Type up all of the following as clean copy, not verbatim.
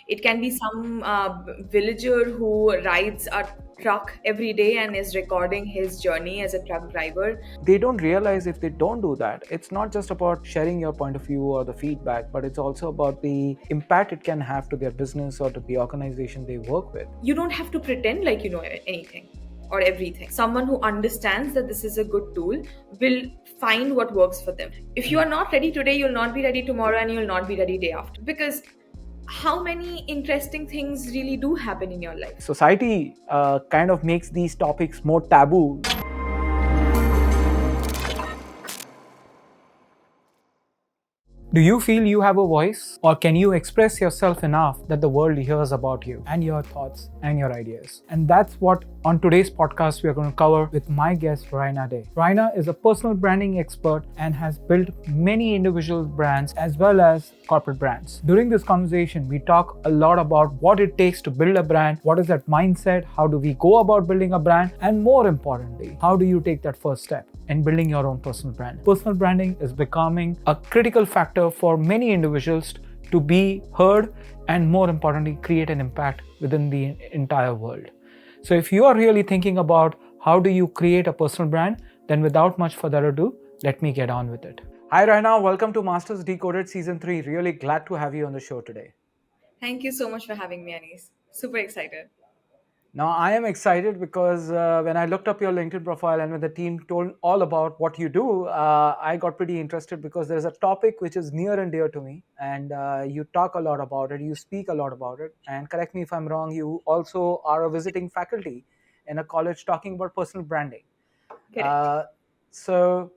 It can be some villager who rides a truck every day and is recording his journey as a truck driver. They don't realize if they don't do that, it's not just about sharing your point of view or the feedback, but it's also about the impact it can have to their business or to the organization they work with. You don't have to pretend like you know anything or everything. Someone who understands that this is a good tool will find what works for them. If you are not ready today, you'll not be ready tomorrow, and you'll not be ready day after. Because how many interesting things really do happen in your life? Society kind of makes these topics more taboo. Do you feel you have a voice? Or can you express yourself enough that the world hears about you and your thoughts and your ideas? And that's what on today's podcast we are going to cover with my guest Raina Day. Raina is a personal branding expert and has built many individual brands as well as corporate brands. During this conversation, we talk a lot about what it takes to build a brand, what is that mindset, how do we go about building a brand, and more importantly, how do you take that first step in building your own personal brand. Personal branding is becoming a critical factor for many individuals to be heard and, more importantly, create an impact within the entire world. So if you are really thinking about how do you create a personal brand, then without much further ado, let me get on with it. Hi Raina, welcome to Masters Decoded Season 3. Really glad to have you on the show today. Thank you so much for having me, Anis. Super excited. Now, I am excited because when I looked up your LinkedIn profile and when the team told all about what you do, I got pretty interested because there's a topic which is near and dear to me. And you talk a lot about it, you speak a lot about it. And correct me if I'm wrong, you also are a visiting faculty in a college talking about personal branding. Correct. Uh, so,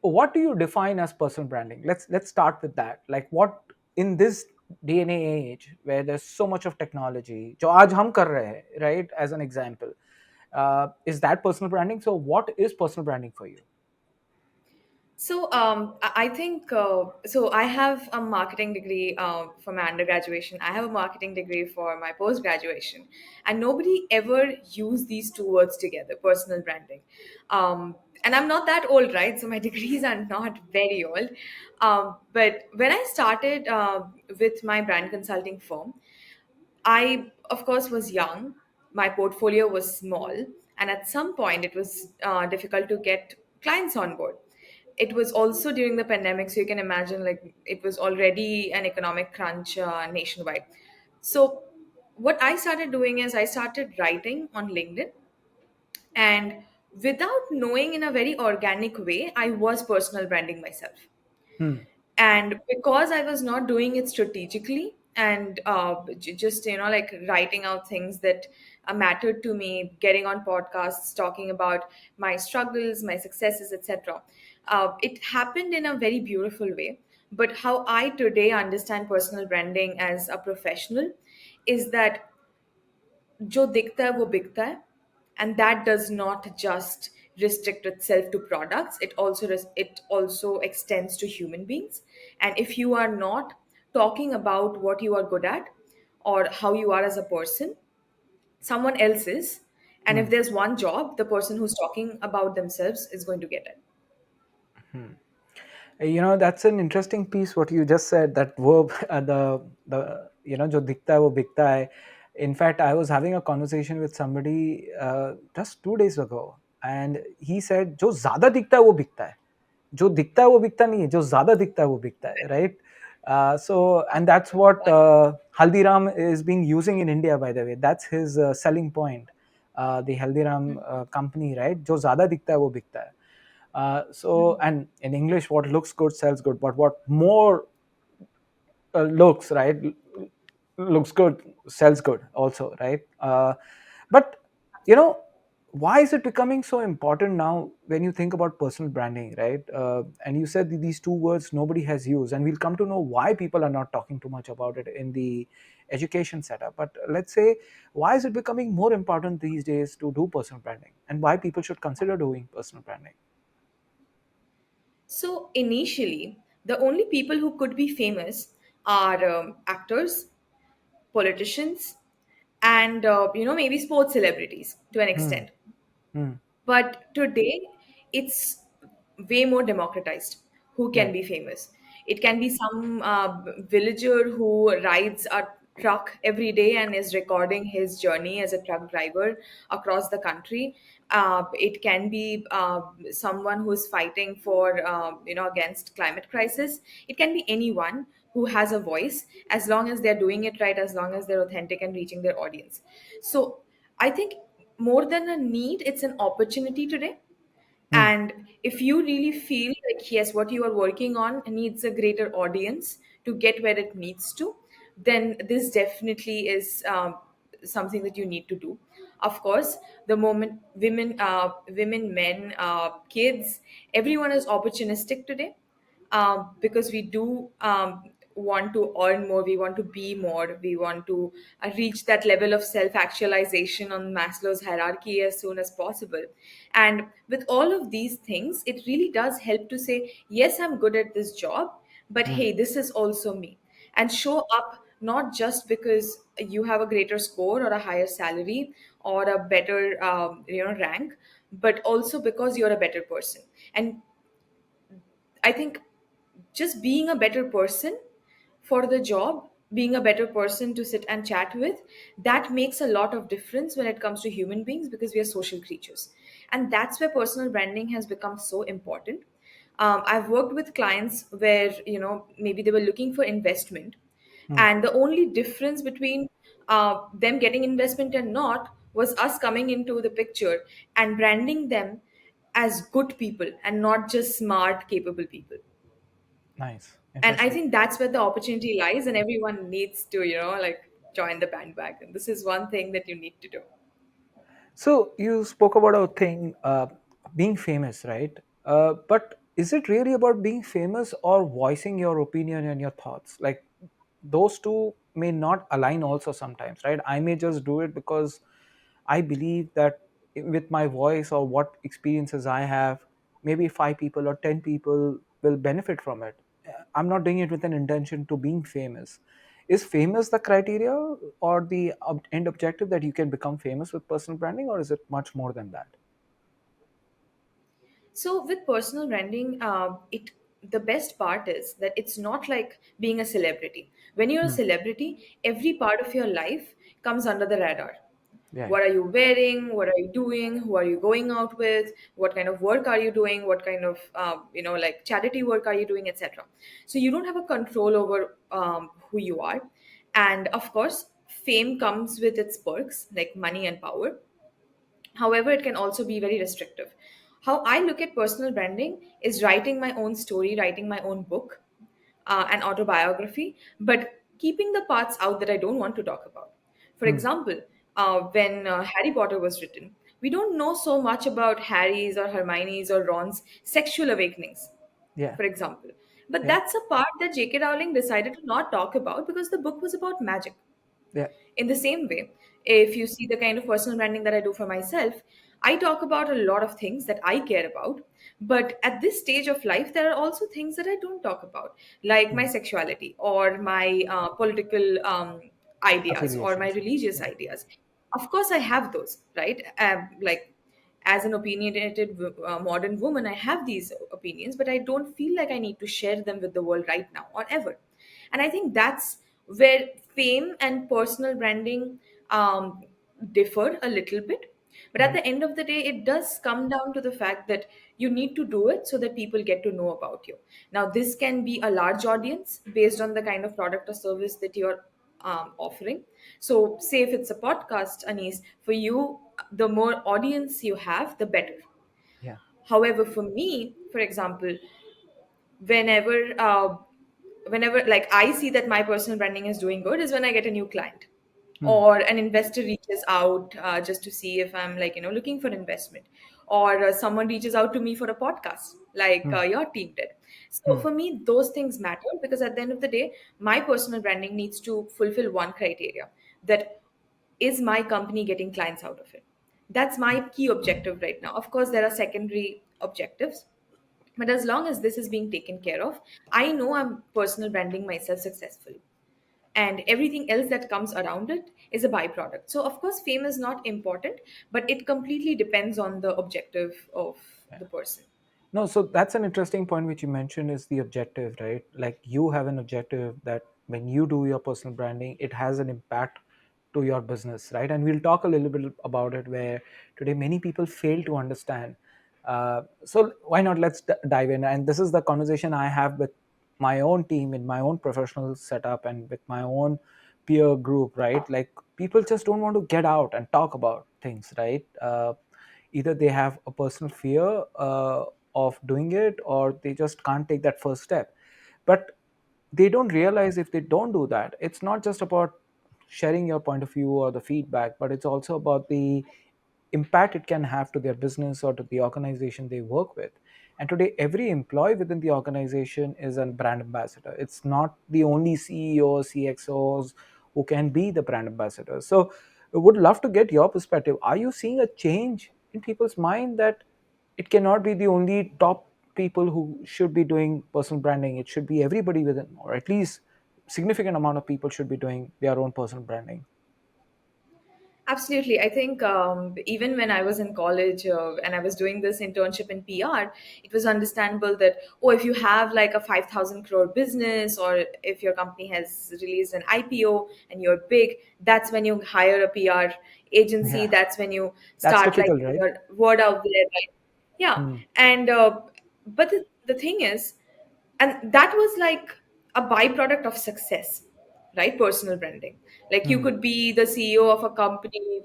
what do you define as personal branding? Let's start with that. Like, what in this DNA age where there's so much of technology जो आज हम कर रहे हैं, right, as an example, is that personal branding? So what is personal branding for you? So I think so. I have a marketing degree for my undergraduation. I have a marketing degree for my post graduation, and nobody ever used these two words together: personal branding. And I'm not that old, right? So my degrees are not very old. But when I started with my brand consulting firm, I, of course, was young. My portfolio was small. And at some point, it was difficult to get clients on board. It was also during the pandemic. So you can imagine, like, it was already an economic crunch nationwide. So what I started doing is I started writing on LinkedIn. And without knowing, in a very organic way, I was personal branding myself. Hmm. And because I was not doing it strategically and just like writing out things that mattered to me, getting on podcasts talking about my struggles, my successes, etc., it happened in a very beautiful way. But how I today understand personal branding as a professional is that जो दिखता है वो बिकता है, and that does not just restrict itself to products. It also extends to human beings. And if you are not talking about what you are good at or how you are as a person, someone else is. And if Hmm. there's one job, the person who's talking about themselves is going to get it. That's an interesting piece what you just said, that verb, the जो दिखता है वो बिकता है. In fact, I was having a conversation with somebody just 2 days ago, and he said जो ज्यादा दिखता है वो बिकता है, जो दिखता है वो बिकता नहीं है, जो ज्यादा दिखता है वो बिकता है, right? And that's what Haldiram is being using in India, by the way. That's his selling point, the Haldiram company, right? जो ज्यादा दिखता है वो बिकता है. And in English, what looks good sells good, but what more looks right looks good sells good also, right? But you know, why is it becoming so important now when you think about personal branding, right? And you said these two words nobody has used, and we'll come to know why people are not talking too much about it in the education setup. But let's say, why is it becoming more important these days to do personal branding, and why people should consider doing personal branding? So initially, the only people who could be famous are actors, politicians, and maybe sports celebrities to an Hmm. extent. Hmm. But today, it's way more democratized. Who can Right. be famous? It can be some villager who rides a truck every day and is recording his journey as a truck driver across the country. It can be someone who is fighting for, against climate crisis. It can be anyone who has a voice, as long as they're doing it right, as long as they're authentic and reaching their audience. So I think more than a need, it's an opportunity today. Hmm. And if you really feel like, yes, what you are working on needs a greater audience to get where it needs to, then this definitely is something that you need to do. Of course, the moment women, men, kids, everyone is opportunistic today, because we do want to earn more, we want to be more, we want to reach that level of self actualization on Maslow's hierarchy as soon as possible. And with all of these things, it really does help to say, yes, I'm good at this job, but Hmm. hey, this is also me. And show up not just because you have a greater score or a higher salary or a better rank, but also because you're a better person. And I think just being a better person for the job, being a better person to sit and chat with, that makes a lot of difference when it comes to human beings, because we are social creatures. And that's where personal branding has become so important. I've worked with clients where, maybe they were looking for investment, Hmm. and the only difference between them getting investment and not was us coming into the picture and branding them as good people and not just smart, capable people. Nice. And I Interesting. think that's where the opportunity lies, and everyone needs to, like, join the bandwagon. This is one thing that you need to do. So you spoke about a thing, being famous, right? But is it really about being famous or voicing your opinion and your thoughts? Like those two may not align also sometimes, right? I may just do it because I believe that with my voice or what experiences I have, maybe 5 people or 10 people will benefit from it. I'm not doing it with an intention to being famous. Is famous the criteria or the end objective that you can become famous with personal branding, or is it much more than that? So with personal branding, it the best part is that it's not like being a celebrity. When you're a Hmm. celebrity, every part of your life comes under the radar. Right. What are you wearing? What are you doing? Who are you going out with? What kind of work are you doing? What kind of like charity work are you doing, etc. So you don't have a control over who you are. And of course, fame comes with its perks like money and power. However, it can also be very restrictive. How I look at personal branding is writing my own story, writing my own book, an autobiography, but keeping the parts out that I don't want to talk about. For Hmm. example, when Harry Potter was written, we don't know so much about Harry's or Hermione's or Ron's sexual awakenings, Yeah. for example. But Yeah. that's a part that J.K. Rowling decided to not talk about because the book was about magic. Yeah. In the same way, if you see the kind of personal branding that I do for myself, I talk about a lot of things that I care about. But at this stage of life, there are also things that I don't talk about, like my Hmm. sexuality or my political ideas or my Affiliations. religious Yeah. ideas. Of course, I have those, right? Like, as an opinionated modern woman, I have these opinions, but I don't feel like I need to share them with the world right now or ever. And I think that's where fame and personal branding um, differ a little bit. But at Hmm. the end of the day, it does come down to the fact that you need to do it so that people get to know about you. Now, this can be a large audience based on the kind of product or service that you're offering. So, say if it's a podcast, Anis, for you, the more audience you have, the better. Yeah. However, for me, for example, whenever whenever like I see that my personal branding is doing good is when I get a new client Hmm. or an investor reaches out, just to see if I'm, like, looking for investment, or someone reaches out to me for a podcast like Hmm. your team did. So Hmm. for me, those things matter, because at the end of the day, my personal branding needs to fulfill one criteria: that is my company getting clients out of it. That's my key objective right now. Of course, there are secondary objectives, but as long as this is being taken care of, I know I'm personal branding myself successfully. And everything else that comes around it is a byproduct. So, of course, fame is not important, but it completely depends on the objective of Yeah. the person. No, so that's an interesting point which you mentioned is the objective, right? Like you have an objective that when you do your personal branding, it has an impact to your business, right? And we'll talk a little bit about it, where today many people fail to understand. So why not, let's dive in. And this is the conversation I have with my own team, in my own professional setup, and with my own peer group, right? Like, people just don't want to get out and talk about things, right? Either they have a personal fear of doing it, or they just can't take that first step. But they don't realize, if they don't do that, it's not just about sharing your point of view or the feedback, but it's also about the impact it can have to their business or to the organization they work with. And today, every employee within the organization is a brand ambassador. It's not the only CEOs, CXOs who can be the brand ambassador. So I would love to get your perspective. Are you seeing a change in people's mind that it cannot be the only top people who should be doing personal branding? It should be everybody within, or at least significant amount of people should be doing their own personal branding. Absolutely. I think even when I was in college and I was doing this internship in PR, it was understandable that, oh, if you have like a 5,000 crore business, or if your company has released an IPO and you're big, that's when you hire a PR agency. Yeah, That's when you that's start like typical, right? your word out there, right? Yeah. Hmm. And, but the thing is, and that was like a byproduct of success, right? Personal branding, like you Hmm. could be the CEO of a company,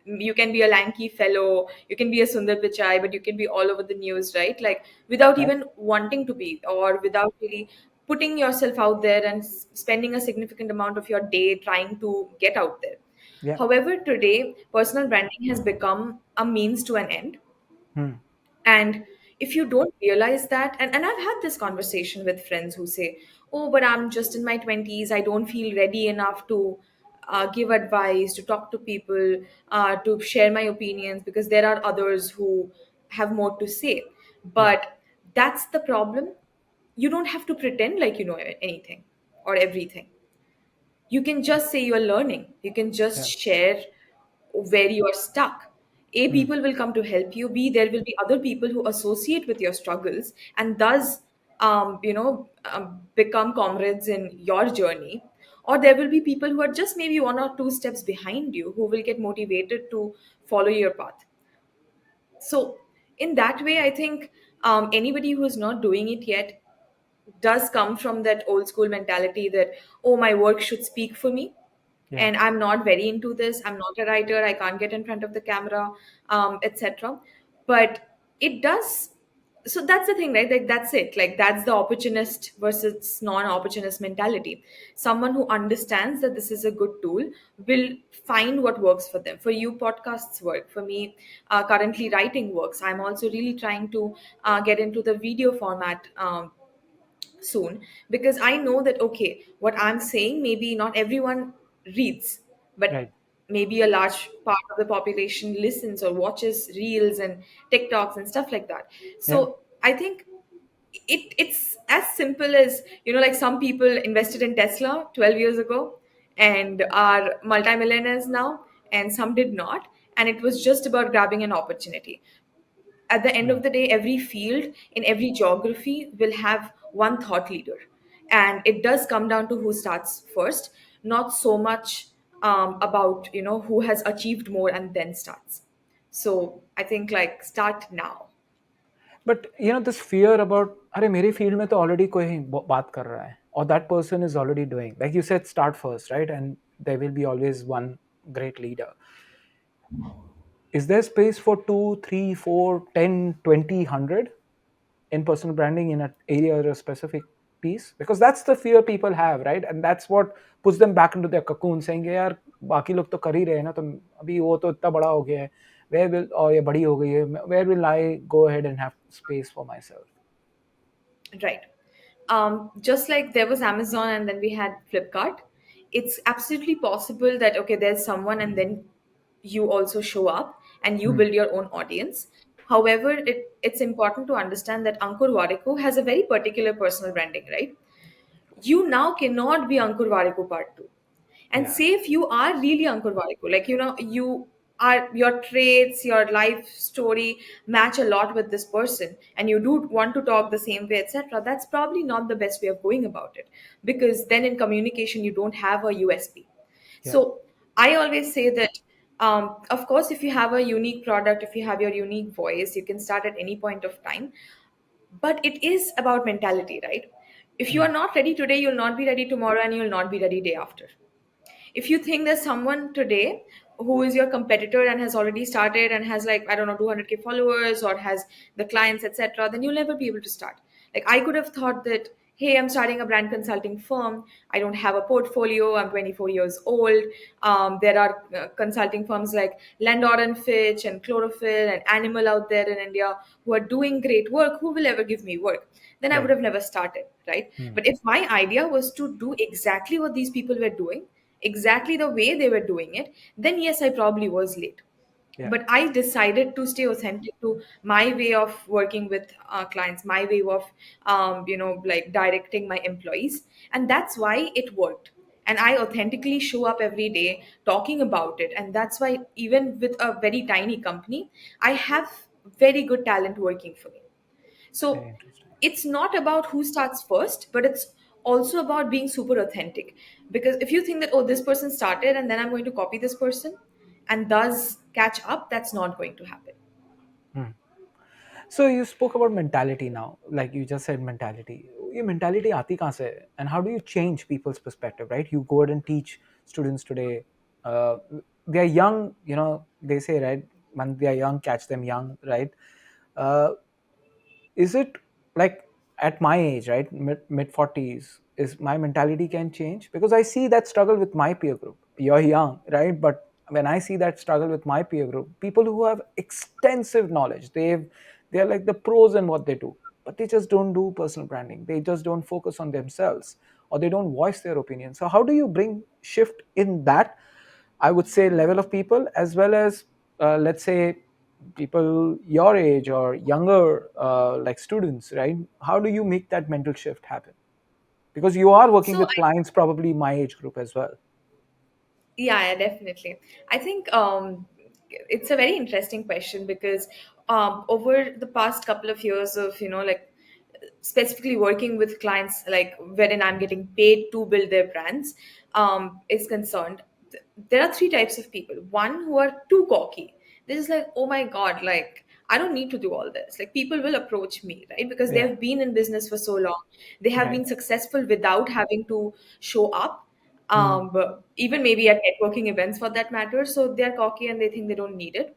you can be a lanky fellow, you can be a sundar pichai, but you can be all over the news, right? Like without Right. even wanting to be, or without really putting yourself out there and spending a significant amount of your day trying to get out there. Yeah. However, today personal branding has become a means to an end. Hmm. And if you don't realize that, and I've had this conversation with friends who say, oh, but I'm just in my 20s, I don't feel ready enough to give advice, to talk to people, to share my opinions, because there are others who have more to say. Yeah. But that's the problem. You don't have to pretend like you know anything or everything. You can just say you're learning, you can just Yeah. share where you are stuck. A, Hmm. people will come to help you. B, there will be other people who associate with your struggles and thus become comrades in your journey. Or there will be people who are just maybe one or two steps behind you, who will get motivated to follow your path. So in that way, I think anybody who is not doing it yet does come from that old school mentality that, oh, my work should speak for me, Yeah. and I'm not very into this, I'm not a writer, I can't get in front of the camera, etc. But it does. So that's the thing, right? Like that's it, like that's the opportunist versus non-opportunist mentality. Someone who understands that this is a good tool will find what works for them. For you, podcasts work. For me, currently writing works. I'm also really trying to get into the video format soon, because I know that, okay, what I'm saying, maybe not everyone reads, but Right. maybe a large part of the population listens or watches reels and TikToks and stuff like that. Yeah. So I think it's as simple as, like some people invested in Tesla 12 years ago and are multimillionaires now, and some did not, and it was just about grabbing an opportunity. At the end Hmm. of the day, every field in every geography will have one thought leader, and it does come down to who starts first, not so much about who has achieved more and then starts. So I think, like, start now. But this fear about, अरे मेरे field में तो already कोई बात कर रहा है, or that person is already doing, like you said, start first, right? And there will be always one great leader. Is there space for 2, 3, 4, 10, 20, 100 in personal branding in an area or a specific piece? Because that's the fear people have, right? And that's what puts them back into their cocoon, saying यार बाकी लोग तो कर ही रहे हैं ना, तो अभी वो तो इतना बड़ा हो गया है, where will, और ये बड़ी हो गई है, where will I go ahead and have space for myself? Right. Just like there was Amazon and then we had Flipkart, it's absolutely possible that, okay, there's someone and then you also show up and you Hmm. build your own audience. However, it's important to understand that Ankur Warikoo has a very particular personal branding, right? You now cannot be Ankur Warikoo part two. And Yeah. say if you are really Ankur Warikoo, like, you your traits, your life story match a lot with this person, and you do want to talk the same way, etc., that's probably not the best way of going about it, because then in communication you don't have a USP. Yeah. So I always say that, of course, if you have a unique product, if you have your unique voice, you can start at any point of time. But it is about mentality, right? If you Hmm. are not ready today, you'll not be ready tomorrow, and you'll not be ready day after. If you think there's someone today who is your competitor and has already started and has, like, I don't know, 200K followers or has the clients, etc., then you'll never be able to start. Like, I could have thought that, hey, I'm starting a brand consulting firm, I don't have a portfolio, I'm 24 years old. There are consulting firms like Landor and Fitch and Chlorophyll and Animal out there in India who are doing great work. Who will ever give me work? Then I would Right. have never started, right? Hmm. But if my idea was to do exactly what these people were doing, exactly the way they were doing it, then yes, I probably was late. Yeah. But I decided to stay authentic to my way of working with clients, my way of, like directing my employees. And that's why it worked. And I authentically show up every day talking about it. And that's why, even with a very tiny company, I have very good talent working for me. Very So interesting. it's not about who starts first, but it's also about being super authentic. Because if you think that, oh, this person started and then I'm going to copy this person and thus catch up, that's not going to happen. Hmm. So you spoke about mentality now, like you just said mentality. ये mentality आती कहाँ से है? And how do you change people's perspective, right? You go ahead and teach students today. Uh, they are young, they say, right? When they are young, catch them young, right? Uh, is it like at my age, right, mid 40s, is my mentality can change? Because I see that struggle with my peer group. You're young, right? But when I see that struggle with my peer group, people who have extensive knowledge, they're like the pros in what they do, but they just don't do personal branding, they just don't focus on themselves, or they don't voice their opinion. So how do you bring shift in that, I would say, level of people, as well as let's say people your age or younger, like students, right? How do you make that mental shift happen? Because you are working So with clients probably my age group as well. yeah, definitely. I think it's a very interesting question because over the past couple of years of, like, specifically working with clients, like wherein I'm getting paid to build their brands, is concerned, there are three types of people. One who are too cocky. They're just like, oh my God, like, I don't need to do all this. Like, people will approach me, right? Because Yeah. they've been in business for so long. They have Right. been successful without having to show up, Hmm. but even maybe at networking events for that matter. So they're cocky and they think they don't need it.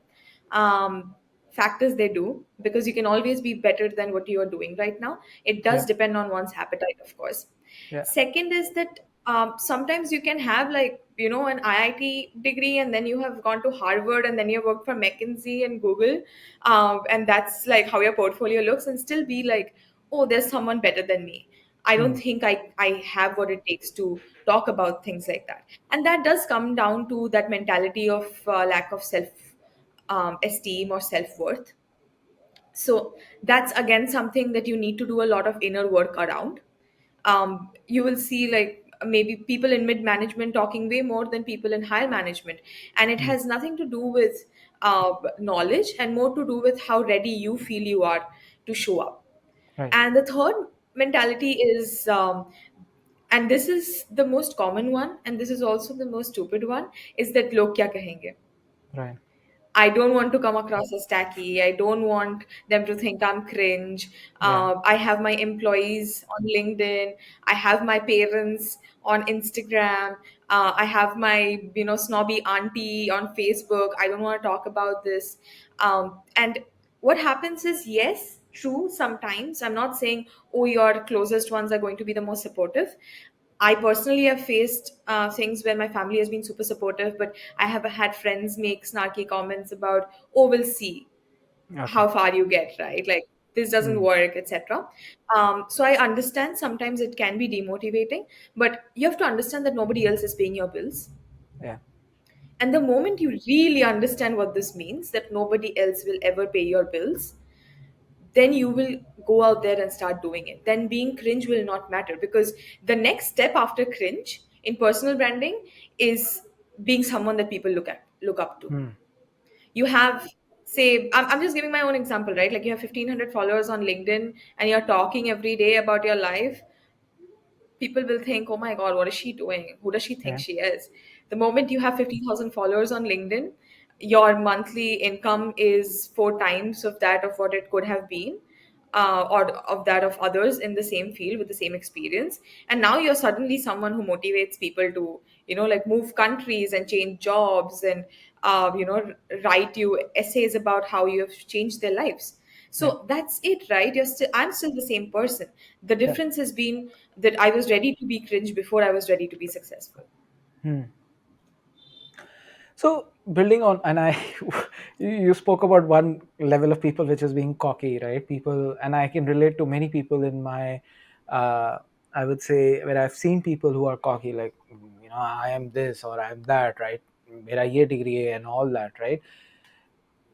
Fact is, they do, because you can always be better than what you are doing right now. It Yeah. does depend on one's appetite, of course. Yeah. Second is that sometimes you can have, like, an IIT degree, and then you have gone to Harvard, and then you worked for McKinsey and Google, and that's like how your portfolio looks, and still be like, oh, there's someone better than me. I don't Hmm. think I have what it takes to talk about things like that. And that does come down to that mentality of lack of self esteem or self worth. So that's again something that you need to do a lot of inner work around. You will see, like, maybe people in mid management talking way more than people in higher management, and it Hmm. has nothing to do with knowledge and more to do with how ready you feel you are to show up. Right. And the third mentality is, and this is the most common one, and this is also the most stupid one, is that log kya kahenge. Right. I don't want to come across as tacky. I don't want them to think I'm cringe. Yeah. I have my employees on LinkedIn. I have my parents on Instagram. I have my, snobby auntie on Facebook. I don't want to talk about this. And what happens is, yes, true, sometimes. I'm not saying, oh, your closest ones are going to be the most supportive. I personally have faced things where my family has been super supportive, but I have had friends make snarky comments about, oh, we'll see Okay. how far you get, right? Like, this doesn't Hmm. work, etc. So I understand sometimes it can be demotivating, but you have to understand that nobody else is paying your bills. Yeah. And the moment you really understand what this means, that nobody else will ever pay your bills, then you will go out there and start doing it. Then being cringe will not matter, because the next step after cringe in personal branding is being someone that people look up to. Hmm. You have, say, I'm just giving my own example, right? Like you have 1,500 followers on LinkedIn and you're talking every day about your life. People will think, oh my God, what is she doing? Who does she think Yeah. she is? The moment you have 50,000 followers on LinkedIn, your monthly income is four times of that of what it could have been, or of that of others in the same field with the same experience. And now you're suddenly someone who motivates people to, like move countries and change jobs and, write you essays about how you have changed their lives. Yeah. So that's it, right? I'm still the same person. The Yeah. difference has been that I was ready to be cringe before I was ready to be successful. Hmm. So building on, and I, you spoke about one level of people which is being cocky, right? People, and I can relate to many people in my, uh, I would say, where I've seen people who are cocky, like, I am this or I am that, right? Mera ye degree hai and all that, right?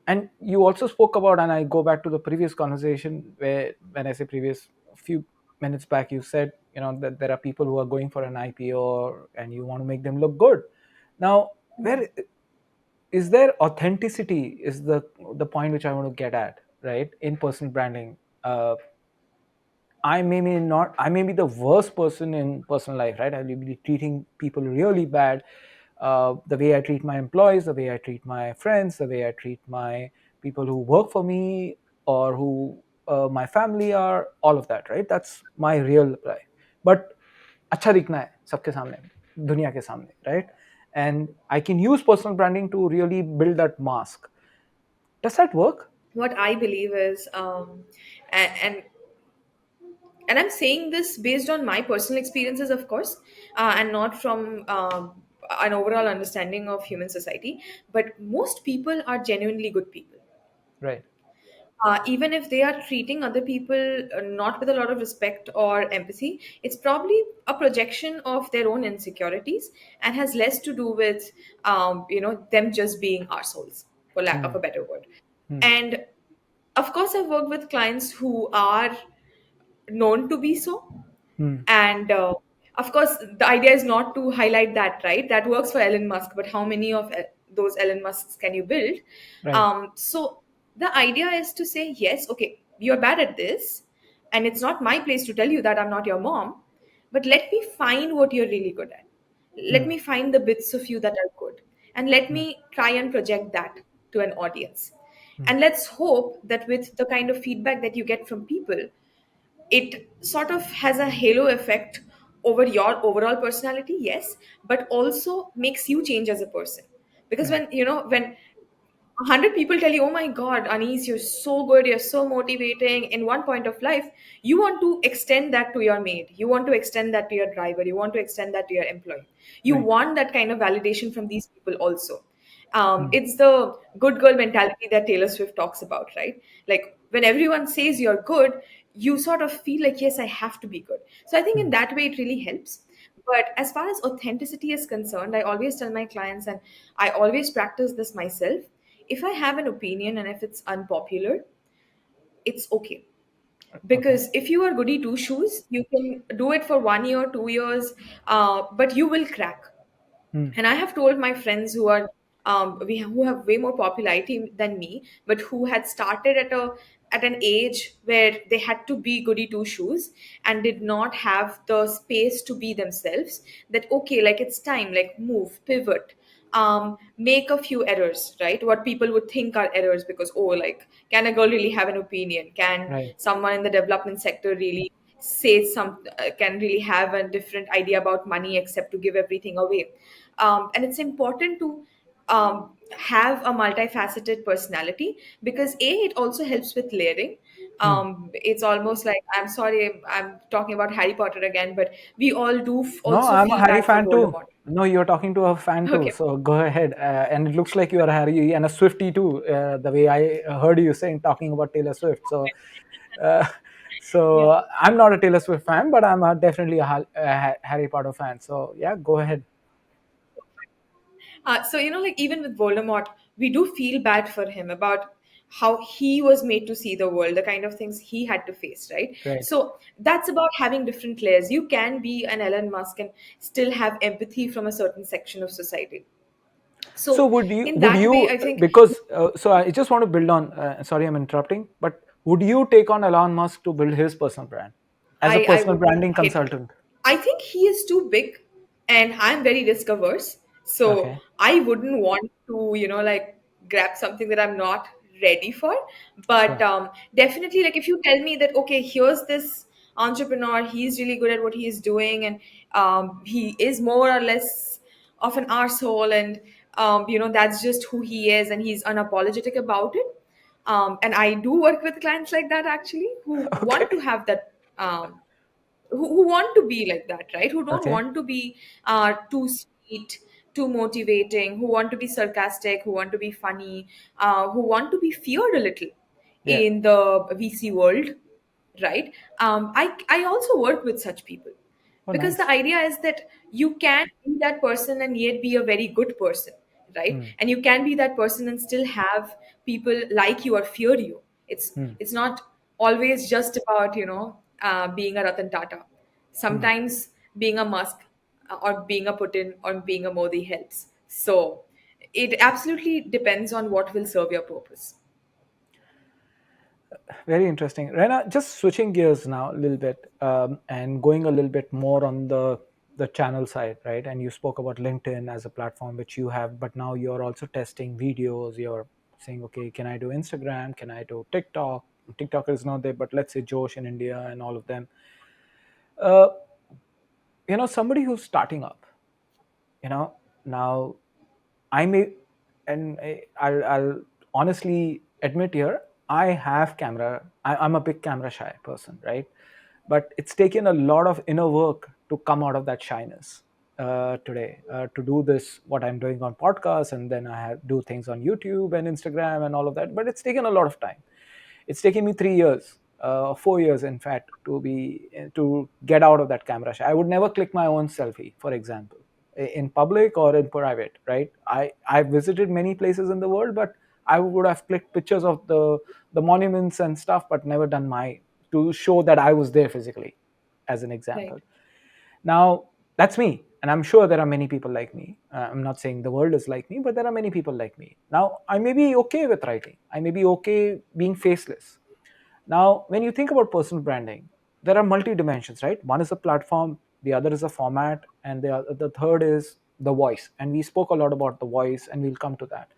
And you also spoke about, and I go back to the previous conversation where, when I say previous, a few minutes back, you said, that there are people who are going for an IPO and you want to make them look good. Now, where is there authenticity is the point which I want to get at, right? In personal branding, I may be the worst person in personal life, right? I'll be treating people really bad. The way I treat my employees, the way I treat my friends, the way I treat my people who work for me, or who my family are, all of that, right? That's my real life. But अच्छा दिखना है सबके सामने, दुनिया के सामने, right? And I can use personal branding to really build that mask. Does that work? What I believe is, and I'm saying this based on my personal experiences, of course, and not from an overall understanding of human society. But most people are genuinely good people. Right. Even if they are treating other people not with a lot of respect or empathy, it's probably a projection of their own insecurities and has less to do with, them just being arseholes, for lack of Hmm. a better word. Hmm. And of course, I've worked with clients who are known to be so. Hmm. And of course, the idea is not to highlight that, right? That works for Elon Musk, but how many of those Elon Musks can you build? Right. So the idea is to say, yes, okay, you're bad at this, and it's not my place to tell you that I'm not your mom, but let me find what you're really good at. Let Hmm. me find the bits of you that are good, and let Hmm. me try and project that to an audience. Hmm. And let's hope that with the kind of feedback that you get from people, it sort of has a halo effect over your overall personality, yes, but also makes you change as a person. Because Right. when 100 people tell you, oh my God, Anis, you're so good, you're so motivating in one point of life, you want to extend that to your maid, you want to extend that to your driver, you want to extend that to your employee. You Right. want that kind of validation from these people also. Hmm. It's the good girl mentality that Taylor Swift talks about, right? Like when everyone says you're good, you sort of feel like, yes, I have to be good. So I think in Hmm. that way, it really helps. But as far as authenticity is concerned, I always tell my clients, and I always practice this myself, if I have an opinion and if it's unpopular, it's okay. Okay. Because if you are goody two shoes, you can do it for 1 year, 2 years, but you will crack. Hmm. And I have told my friends who are who have way more popularity than me, but who had started at an age where they had to be goody two shoes and did not have the space to be themselves, that okay, like it's time, like move, pivot, make a few errors, right? What people would think are errors, because oh, like, can a girl really have an opinion? Can Right. someone in the development sector really say can really have a different idea about money except to give everything away? And it's important to have a multifaceted personality, because it also helps with layering. Hmm. It's almost like, I'm sorry, I'm talking about Harry Potter again, but we all do No, also I'm a feel Harry bad for fan too. Voldemort. No, you're talking to a fan too. Okay. So go ahead. And it looks like you are a Harry and a Swifty too. The way I heard you saying talking about Taylor Swift. Uh, Yeah. so I'm not a Taylor Swift fan, but I'm definitely a Harry Potter fan. So yeah, go ahead. So, like even with Voldemort, we do feel bad for him about how he was made to see the world, the kind of things he had to face, right? Right. So that's about having different layers. You can be an Elon Musk and still have empathy from a certain section of society. So So in would that way, you I think because so I just want to build on. Sorry, I'm interrupting, but would you take on Elon Musk to build his personal brand as a I personal would branding hit. consultant? I think he is too big, and I'm very risk averse. So Okay, I wouldn't want to, like grab something that I'm not ready for. But sure. definitely, like if you tell me that, okay, here's this entrepreneur, he's really good at what he's doing, and he is more or less of an arsehole, and that's just who he is, and he's unapologetic about it. And I do work with clients like that actually, who Okay, want to have that. Who want to be like that, right? Who don't okay, want to be too sweet, too motivating, who want to be sarcastic, who want to be funny, who want to be feared a little yeah. in the VC world, right? I also work with such people Oh, because the nice. idea is that you can be that person and yet be a very good person, right? Hmm. And you can be that person and still have people like you or fear you. Hmm. It's not always just about being a Ratan Tata. Hmm. Sometimes being a Musk or being a Putin or being a Modi helps. So it absolutely depends on what will serve your purpose. Very interesting. Rena, just switching gears now a little bit and going a little bit more on the channel side, right? And you spoke about LinkedIn as a platform which you have, but now you're also testing videos. You're saying, okay, can I do Instagram? Can I do TikTok? TikTok is not there, but let's say Josh in India and all of them. Uh, somebody who's starting up, now I may, and I'll honestly admit here, I have camera. I'm a big camera shy person, right? But it's taken a lot of inner work to come out of that shyness today to do this what I'm doing on podcasts, and then I have do things on YouTube and Instagram and all of that. But it's taken a lot of time. It's taken me 3 years, 4 years, in fact, to get out of that camera shy. I would never click my own selfie, for example, in public or in private. Right? I visited many places in the world, but I would have clicked pictures of the monuments and stuff, but never done my to show that I was there physically, as an example. Right. Now that's me, and I'm sure there are many people like me. I'm not saying the world is like me, but there are many people like me. Now I may be okay with writing. I may be okay being faceless. Now, when you think about personal branding, there are multi dimensions, right? One is a platform, the other is a format, and the third is the voice. And we spoke a lot about the voice, and we'll come to that.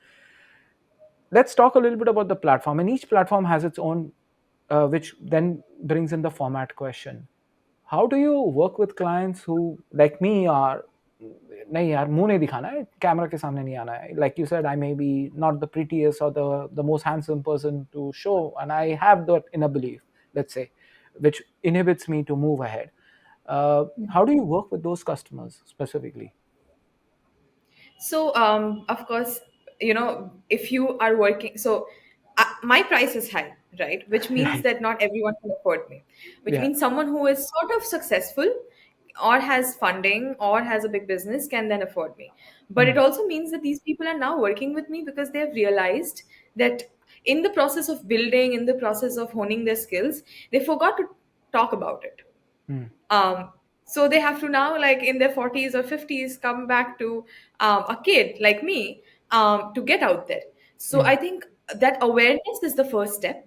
Let's talk a little bit about the platform. And each platform has its own, which then brings in the format question. How do you work with clients who, like me, are नहीं यार मुंह नहीं दिखाना है camera के सामने नहीं आना है like you said I may be not the prettiest or the most handsome person to show and I have that inner belief, let's say, which inhibits me to move ahead. How do you work with those customers specifically? So, of course, if you are working, so my price is high, right? Which means Right. that not everyone can afford me, which Yeah. means someone who is sort of successful or has funding or has a big business can then afford me. But it Hmm. also means that these people are now working with me because they have realized that in the process of building, in the process of honing their skills, they forgot to talk about it. Hmm. um, so they have to now, like in their 40s or 50s, come back to a kid like me, to get out there. So Hmm. I think that awareness is the first step.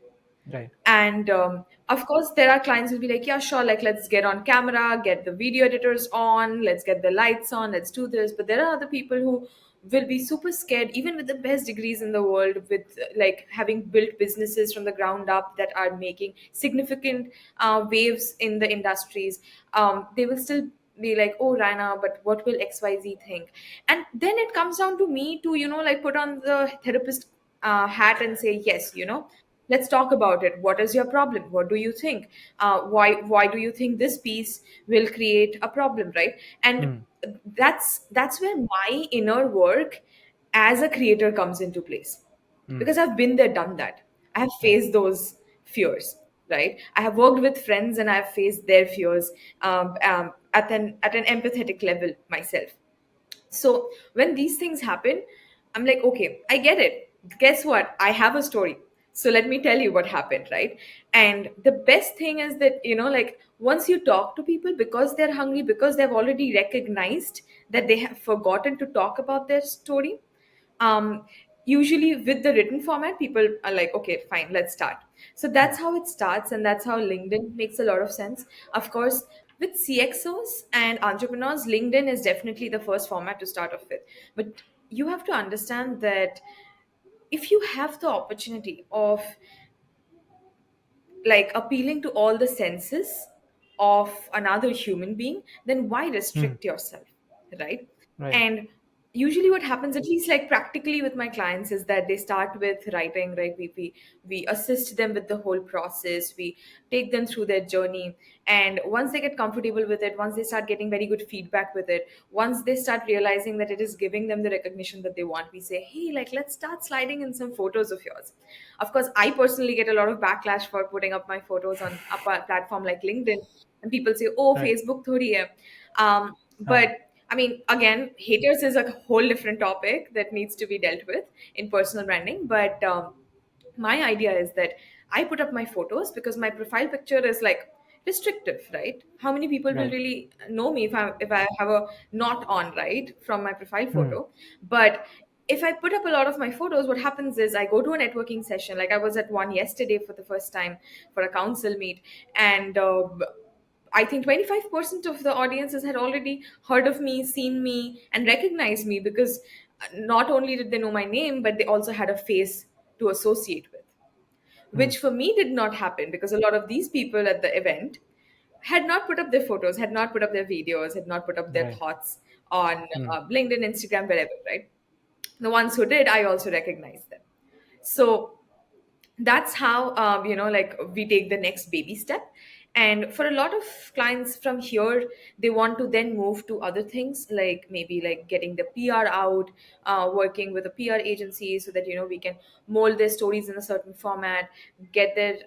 Right. And of course, there are clients who'll be like, yeah, sure, like let's get on camera, get the video editors on, let's get the lights on, let's do this. But there are other people who will be super scared, even with the best degrees in the world, with like having built businesses from the ground up that are making significant waves in the industries. They will still be like, oh, Raina, but what will XYZ think? And then it comes down to me to, like put on the therapist hat and say, yes, let's talk about it. What is your problem? What do you think? Why do you think this piece will create a problem, right? And Hmm. that's where my inner work as a creator comes into place, Hmm. because I've been there, done that. I have Right. faced those fears, right? I have worked with friends and I've faced their fears, at an empathetic level myself. So when these things happen, I'm like, okay, I get it. Guess what? I have a story. So let me tell you what happened, right? And the best thing is that, like once you talk to people, because they're hungry, because they've already recognized that they have forgotten to talk about their story, um, Usually with the written format, people are like, okay, fine, let's start. So Hmm. that's how it starts, and that's how LinkedIn makes a lot of sense. Of course, with CXOs and entrepreneurs, LinkedIn is definitely the first format to start off with. But you have to understand that if you have the opportunity of like appealing to all the senses of another human being, then why Hmm. restrict yourself, right? Right. And usually what happens, at least like practically with my clients, is that they start with writing, right? We assist them with the whole process, we take them through their journey, and once they get comfortable with it, once they start getting very good feedback with it, once they start realizing that it is giving them the recognition that they want, we say, hey, like let's start sliding in some photos of yours. Of course, I personally get a lot of backlash for putting up my photos on a platform like LinkedIn, and people say, "Oh, Right. Facebook thodi hai." Uh, But I mean, again, haters is a whole different topic that needs to be dealt with in personal branding. But my idea is that I put up my photos because my profile picture is like restrictive, right? How many people will right. really know me if I have a not on, right, from my profile Hmm. photo? But if I put up a lot of my photos, what happens is I go to a networking session. Like I was at one yesterday for the first time for a council meet, and I think 25% of the audiences had already heard of me, seen me, and recognized me because not only did they know my name, but they also had a face to associate with, Hmm. which for me did not happen because a lot of these people at the event had not put up their photos, had not put up their videos, had not put up their Right. thoughts on Hmm. LinkedIn, Instagram, wherever, right? The ones who did, I also recognized them. So that's how like we take the next baby step. And for a lot of clients from here, they want to then move to other things, like maybe like getting the PR out, working with a PR agency so that we can mold their stories in a certain format, get their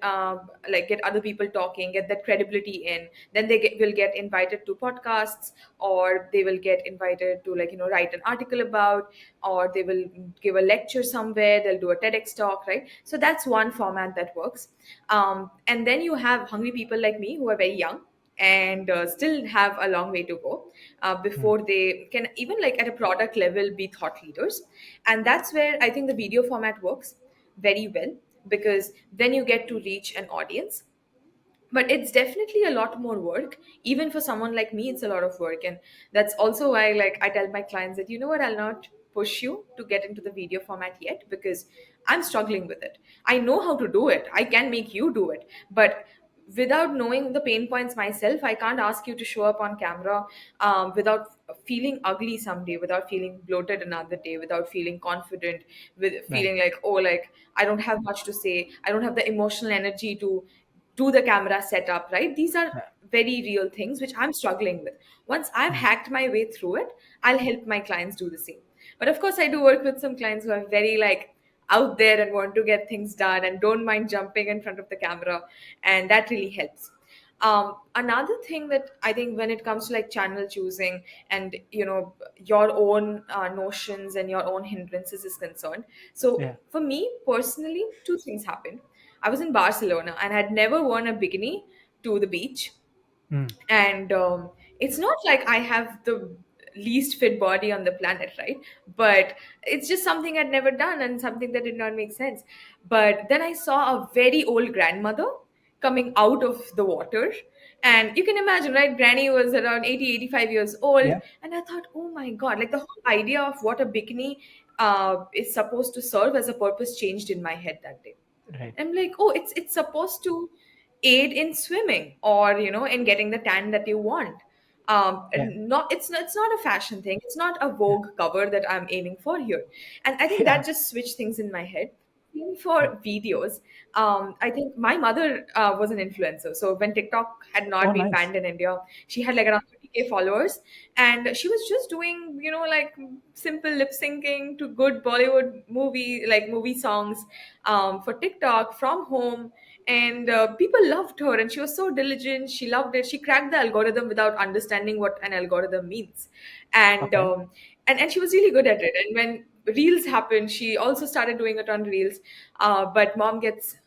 like get other people talking, get that credibility in. Then will get invited to podcasts, or they will get invited to like write an article about, or they will give a lecture somewhere, they'll do a TEDx talk, right? So that's one format that works. And then you have hungry people like me who are very young and still have a long way to go Hmm. before they can even like at a product level be thought leaders. And that's where I think the video format works very well, because then you get to reach an audience. But it's definitely a lot more work. Even for someone like me, it's a lot of work. And that's also why like I tell my clients that, you know what, I'll not push you to get into the video format yet, because I'm struggling with it. I know how to do it, I can make you do it, but without knowing the pain points myself, I can't ask you to show up on camera without feeling ugly someday, without feeling bloated another day, without feeling confident, with Right. feeling like, oh, like I don't have much to say, I don't have the emotional energy to do the camera setup, right? These are Yeah. very real things which I'm struggling with. Once I've Hmm. hacked my way through it, I'll help my clients do the same. But of course, I do work with some clients who are very like out there and want to get things done and don't mind jumping in front of the camera, and that really helps. Another thing that I think when it comes to like channel choosing and your own notions and your own hindrances is concerned. So Yeah. for me personally, two things happened. I was in Barcelona and had never worn a bikini to the beach. Hmm. And it's not like I have the least fit body on the planet, right? But it's just something I'd never done and something that did not make sense. But then I saw a very old grandmother coming out of the water. And you can imagine, right? Granny was around 80, 85 years old. Yeah. And I thought, oh my God, like the whole idea of what a bikini is supposed to serve as a purpose changed in my head that day. Right. I'm like, oh, it's supposed to aid in swimming or in getting the tan that you want. Yeah. And not it's not a fashion thing. It's not a Yeah. Vogue cover that I'm aiming for here. And I think Yeah. that just switched things in my head. Even Right. for videos, I think my mother was an influencer. So when TikTok had Oh, not been nice. banned in India, she had like around 30K followers, and she was just doing like simple lip syncing to good Bollywood movie songs for TikTok from home. And people loved her, and she was so diligent. She loved it. She cracked the algorithm without understanding what an algorithm means. And Okay. and she was really good at it. And when reels happened, she also started doing it on reels. But mom gets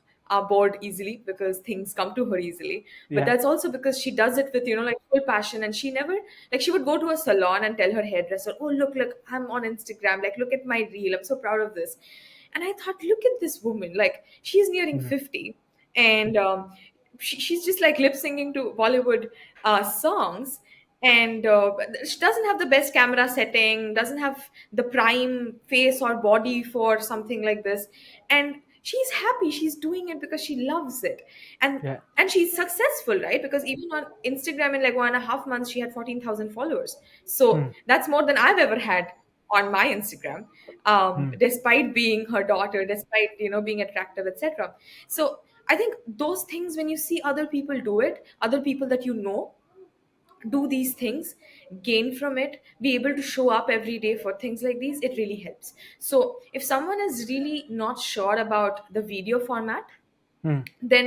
bored easily because things come to her easily. But Yeah. that's also because she does it with, like full passion. And she never, like, she would go to a salon and tell her hairdresser, "Oh, look, I'm on Instagram. Like, look at my reel. I'm so proud of this." And I thought, look at this woman. Like, she's nearing Mm. 50, and she's just like lip singing to Bollywood songs. And she doesn't have the best camera setting, doesn't have the prime face or body for something like this. And she's happy, she's doing it because she loves it. and Yeah. and she's successful, right? Because even on Instagram, in like 1.5 months, she had 14,000 followers. So Mm. that's more than I've ever had on my Instagram, Mm. despite being her daughter, despite being attractive, etc. So I think those things, when you see other people do it, other people that do these things, gain from it, be able to show up every day for things like these, it really helps. So if someone is really not sure about the video format, Mm. then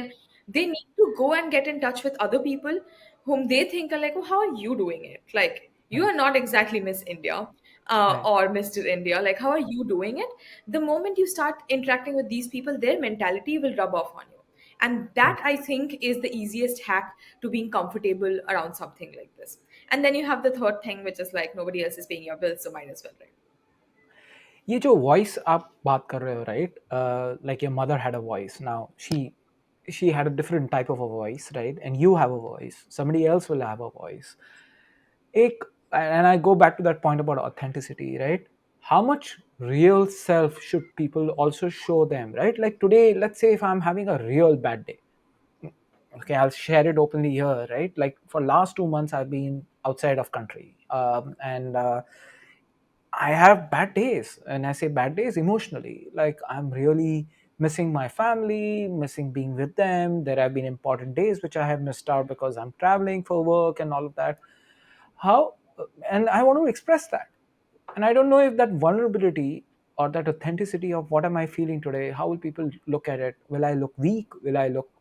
they need to go and get in touch with other people whom they think are like, "Oh, how are you doing it? Like, you Right. are not exactly Miss India, Right. or Mr. India. Like, how are you doing it?" The moment you start interacting with these people, their mentality will rub off on you. And Mm. that, I think, is the easiest hack to being comfortable around something like this. And then you have the third thing, which is like, nobody else is paying your bills, so might as well, right? ये जो voice आप बात कर रहे हो, right, like your mother had a voice, now she had a different type of a voice, right, and you have a voice, somebody else will have a voice. एक, and I go back to that point about authenticity, right? How much real self should people also show them, right? Like today, let's say if I'm having a real bad day, okay, I'll share it openly here, right? Like for last 2 months I've been outside of country, and I have bad days, and I say bad days emotionally. Like I'm really missing my family, missing being with them. There have been important days which I have missed out because I'm traveling for work and all of that. How, and I want to express that. And I don't know if that vulnerability or that authenticity of what am I feeling today, how will people look at it? Will I look weak? Will I look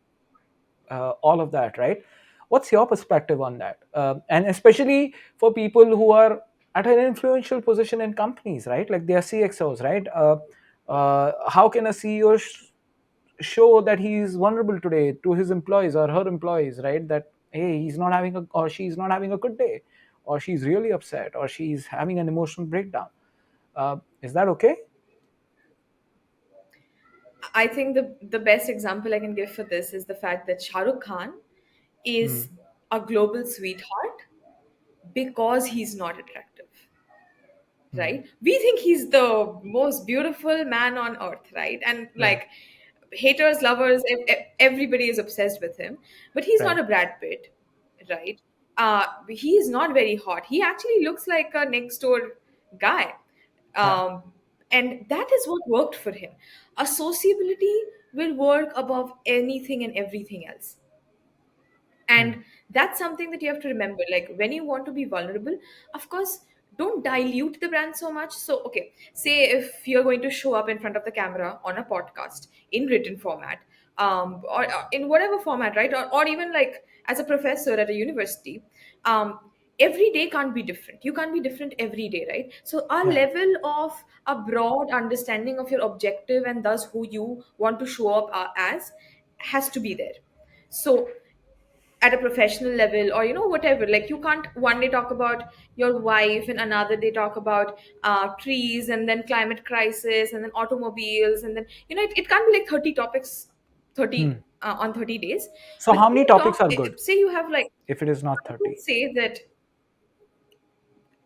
all of that, right? What's your perspective on that? And especially for people who are at an influential position in companies, right? Like they are CXOs, right? How can a CEO show that he is vulnerable today to his employees or her employees, right? That hey, he's not having a, or she's not having a good day, or she's really upset, or she's having an emotional breakdown. Is that okay? I think the best example I can give for this is the fact that Shah Rukh Khan Mm. is a global sweetheart because he's not attractive, Mm. right? We think he's the most beautiful man on earth, right? And Right. like, haters, lovers, everybody is obsessed with him. But he's not Right. a Brad Pitt, right? He is not very hot. He actually looks like a next door guy. Yeah. Um, and that is what worked for him. A sociability will work above anything and everything else. Mm. And that's something that you have to remember. Like, when you want to be vulnerable, of course, don't dilute the brand so much. So okay, say if you're going to show up in front of the camera on a podcast in written format, or in whatever format, right? Or even like as a professor at a university, um, every day can't be different. You can't be different every day, right? So a Yeah. level of a broad understanding of your objective and thus who you want to show up as has to be there. So at a professional level, or whatever, like, you can't one day talk about your wife and another day talk about trees, and then climate crisis, and then automobiles, and then it can't be like 30 topics, 30 Hmm. on 30 days. So But how when many you topics talk, are good say you have like, if it is not I would 30? say that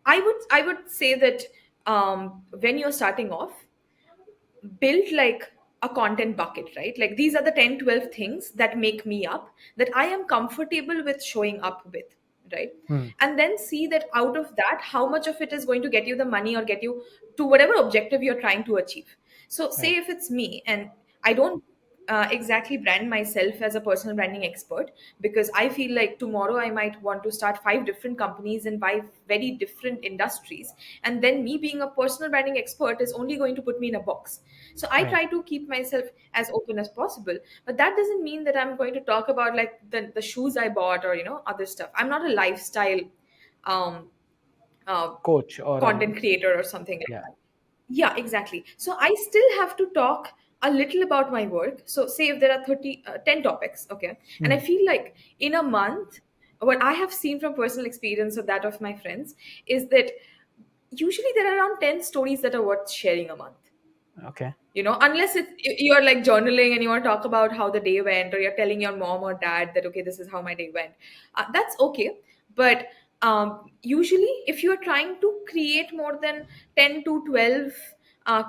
I would say that when you're starting off, build like a content bucket, right? Like, these are the 10, 12 things that make me up, that I am comfortable with showing up with, right? Hmm. And then see that out of that, how much of it is going to get you the money or get you to whatever objective you're trying to achieve. So say Right. if it's me, and I don't exactly brand myself as a personal branding expert, because I feel like tomorrow I might want to start 5 different companies in 5 very different industries, and then me being a personal branding expert is only going to put me in a box. So I Right. try to keep myself as open as possible, but that doesn't mean that I'm going to talk about like the shoes I bought, or other stuff. I'm not a lifestyle um, uh, Coach or content creator or something like yeah. that. Yeah, exactly. So I still have to talk a little about my work. So say if there are 10 topics, okay, and I Hmm. feel like in a month, what I have seen from personal experience or that of my friends is that usually there are around 10 stories that are worth sharing a month. Okay. Unless you're like journaling and you want to talk about how the day went, or you're telling your mom or dad that, okay, this is how my day went. That's okay. But usually if you're trying to create more than 10 to 12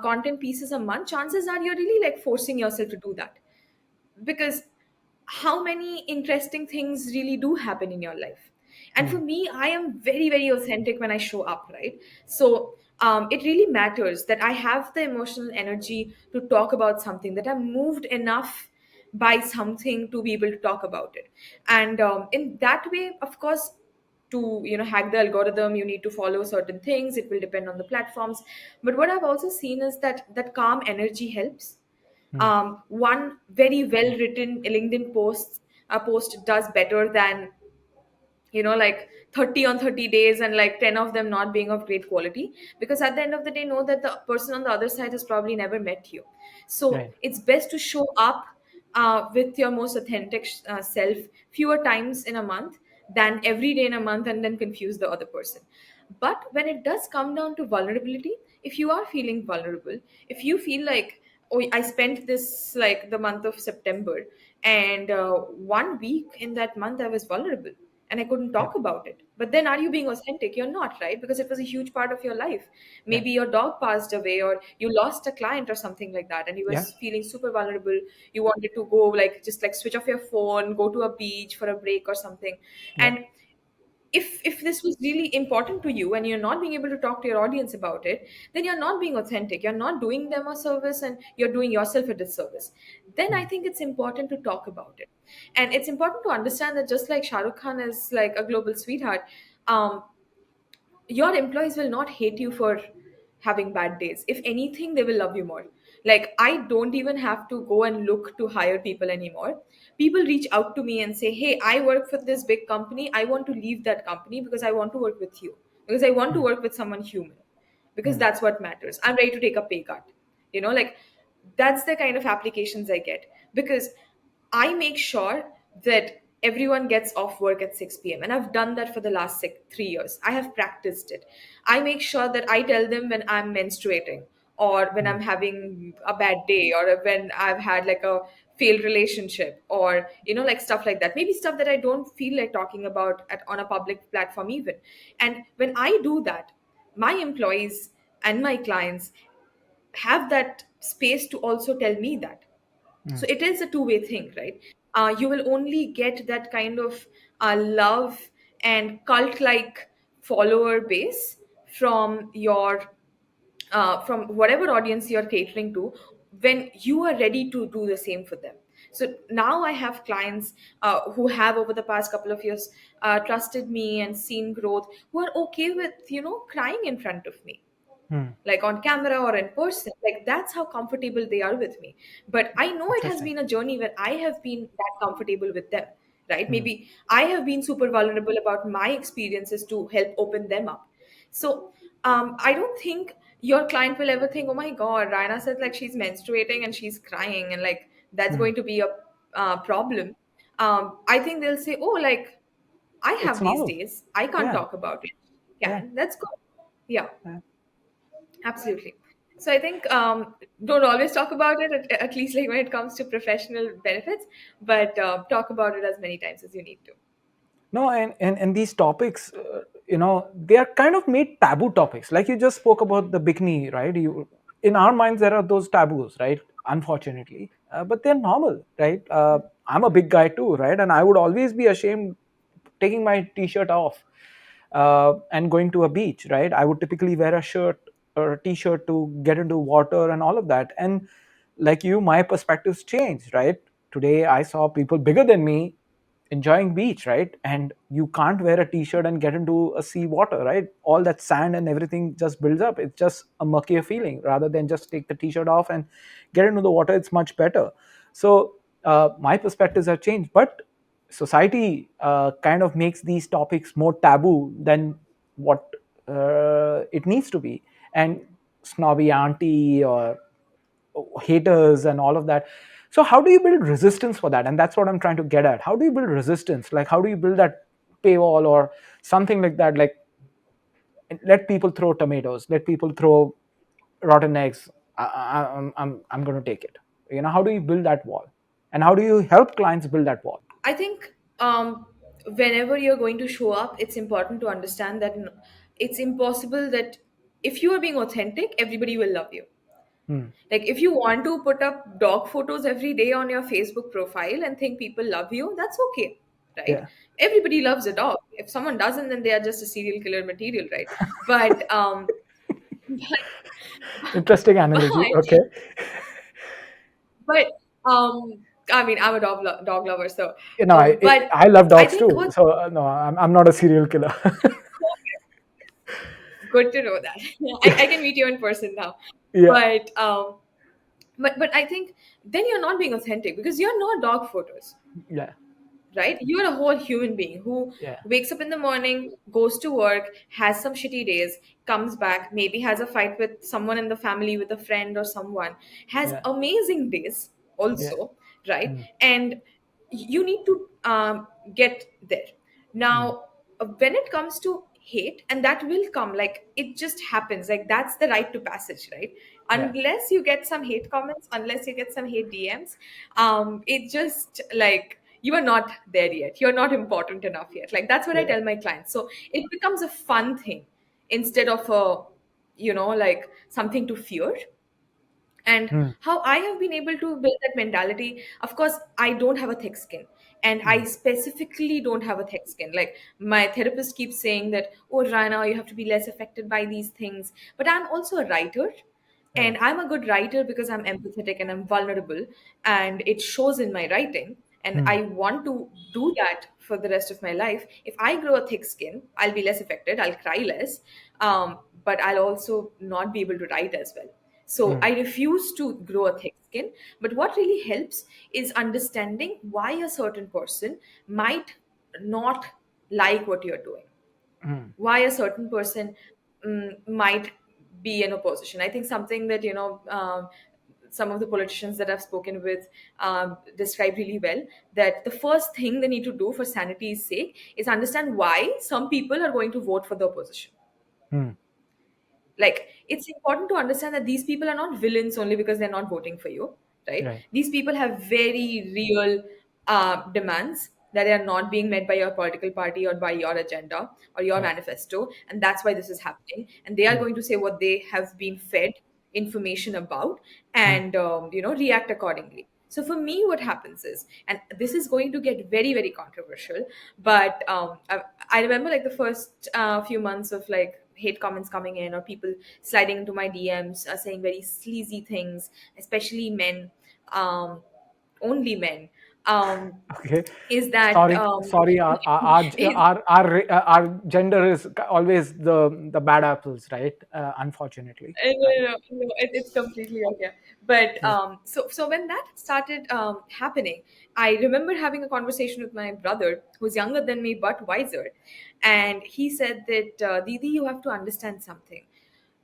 content pieces a month, chances are you're really like forcing yourself to do that, because how many interesting things really do happen in your life. And Hmm. for me, I am very very authentic when I show up, right? So it really matters that I have the emotional energy to talk about something, that I'm moved enough by something to be able to talk about it. And in that way, of course, to hack the algorithm, you need to follow certain things. It will depend on the platforms. But what I've also seen is that that calm energy helps. Hmm. One very well written LinkedIn post does better than like 30 on 30 days and like 10 of them not being of great quality, because at the end of the day, know that the person on the other side has probably never met you. So Right. it's best to show up with your most authentic self fewer times in a month than every day in a month and then confuse the other person. But when it does come down to vulnerability, if you are feeling vulnerable, if you feel like, oh, I spent this like the month of September, and 1 week in that month I was vulnerable and I couldn't Yeah. talk about it. But then are you being authentic? You're not, right? Because it was a huge part of your life. Yeah. Maybe your dog passed away, or you lost a client or something like that, and you were Yeah. feeling super vulnerable. You wanted to go like just like switch off your phone, go to a beach for a break or something. Yeah. And if this was really important to you and you're not being able to talk to your audience about it, then you're not being authentic, you're not doing them a service, and you're doing yourself a disservice. Then I Hmm. think it's important to talk about it. And it's important to understand that just like Shah Rukh Khan is like a global sweetheart, um, your employees will not hate you for having bad days. If anything, they will love you more. Like, I don't even have to go and look to hire people anymore. People reach out to me and say, hey, I work for this big company, I want to leave that company because I want to work with you, because I want to Hmm. work with someone human, because Hmm. that's what matters. I'm ready to take a pay cut. Like, that's the kind of applications I get, because I make sure that everyone gets off work at 6 p.m. And I've done that for the last 3 years. I have practiced it. I make sure that I tell them when I'm menstruating, or when Hmm. I'm having a bad day, or when I've had like a failed relationship, or like stuff like that. Maybe stuff that I don't feel like talking about on a public platform even. And when I do that, my employees and my clients have that space to also tell me that. Hmm. So it is a two-way thing, right? You will only get that kind of love and cult-like follower base from your from whatever audience you're catering to, when you are ready to do the same for them. So now I have clients who have over the past couple of years trusted me and seen growth, who are okay with crying in front of me, Hmm. like on camera or in person. Like, that's how comfortable they are with me. But I know it has Interesting. been a journey where I have been that comfortable with them, right? Hmm. Maybe I have been super vulnerable about my experiences to help open them up. So I don't think your client will ever think, oh my god, Raina said like she's menstruating and she's crying, and like that's Hmm. going to be a problem. I think they'll say, oh, like, I It's have these normal. days, I can't Yeah. talk about it. Yeah. Can, that's good. Yeah. Yeah. Absolutely. So I think don't always talk about it, at least like when it comes to professional benefits, but talk about it as many times as you need to. No, and these topics, they are kind of made taboo topics. Like you just spoke about the bikini, right? You, in our minds, there are those taboos, right? Unfortunately, but they're normal, right? I'm a big guy too, right? And I would always be ashamed taking my t-shirt off and going to a beach, right? I would typically wear a shirt or a t-shirt to get into water and all of that. And like you, my perspectives changed, right? Today I saw people bigger than me enjoying beach, right? And you can't wear a t-shirt and get into a sea water, right? All that sand and everything just builds up. It's just a murkier feeling. Rather than just take the t-shirt off and get into the water, it's much better. So my perspectives have changed, but society kind of makes these topics more taboo than what it needs to be. And snobby auntie or haters and all of that. So how do you build resistance for that? And that's what I'm trying to get at. How do you build resistance? Like, how do you build that paywall or something like that? Like, let people throw tomatoes, let people throw rotten eggs. I'm going to take it. How do you build that wall, and how do you help clients build that wall? I think whenever you're going to show up, it's important to understand that it's impossible that if you are being authentic, everybody will love you. Hmm. Like if you want to put up dog photos every day on your Facebook profile and think people love you, that's okay, right? Yeah. Everybody loves a dog. If someone doesn't, then they are just a serial killer material, right? But Interesting but analogy. Okay. but I mean, I'm a dog lover, so but I love I dogs think too. what's So no, I'm not a serial killer. good to know that. I can meet you in person now. Yeah. But but I think then you're not being authentic because you're not dog photos, Yeah. right? You're a whole human being who Yeah. wakes up in the morning, goes to work, has some shitty days, comes back, maybe has a fight with someone in the family, with a friend or someone, has Yeah. amazing days Yeah. also, right? Mm. And you need to get there. Mm. Now, when it comes to hate, and that will come, like it just happens, like that's the rite to passage, right? Yeah. Unless you get some hate comments, unless you get some hate DMs, it just like you are not there yet. You're not important enough yet. Like that's what I Yeah. tell my clients. So it becomes a fun thing instead of a, like something to fear. And Mm. how I have been able to build that mentality, of course, I don't have a thick skin. And I Mm. specifically don't have a thick skin. Like my therapist keeps saying that, oh, Rana, you have to be less affected by these things. But I'm also a writer. Yeah. And I'm a good writer because I'm empathetic and I'm vulnerable. And it shows in my writing. And Mm. I want to do that for the rest of my life. If I grow a thick skin, I'll be less affected. I'll cry less. But I'll also not be able to write as well. So Mm. I refuse to grow a thick skin. But what really helps is understanding why a certain person might not like what you're doing, Mm. why a certain person might be in opposition. I think something that, some of the politicians that I've spoken with describe really well, that the first thing they need to do for sanity's sake is understand why some people are going to vote for the opposition. Mm. Like it's important to understand that these people are not villains only because they're not voting for you, right? Right. These people have very real demands that are not being met by your political party or by your agenda or your Yeah. manifesto, and that's why this is happening. And they are Mm. going to say what they have been fed information about, Mm. and react accordingly. So for me, what happens is, and this is going to get very, very controversial, but I remember like the first few months of like hate comments coming in or people sliding into my DMs, saying very sleazy things, especially men, um, only men. Um, Okay. is that Sorry. Our gender is always the bad apples, right? Unfortunately. No, it's completely okay. But Yeah. so when that started happening, I remember having a conversation with my brother, who's younger than me but wiser, and he said that, Didi, you have to understand something.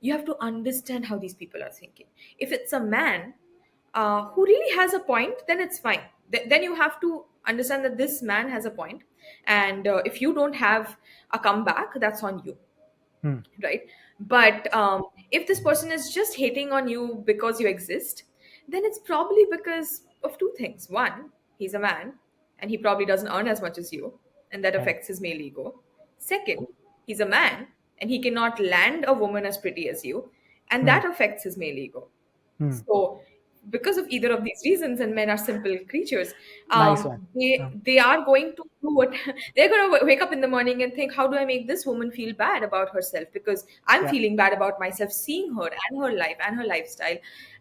You have to understand how these people are thinking. If it's a man who really has a point, then it's fine. Then you have to understand that this man has a point, and if you don't have a comeback, that's on you, Mm. right? But if this person is just hating on you because you exist, then it's probably because of two things. One, he's a man and he probably doesn't earn as much as you, and that Right. affects his male ego. Second, he's a man and he cannot land a woman as pretty as you, and Mm. that affects his male ego. Mm. So, because of either of these reasons, and men are simple creatures, Nice one. they are going to do what they're going to wake up in the morning and think, how do I make this woman feel bad about herself? Because I'm Yeah. feeling bad about myself, seeing her and her life and her lifestyle,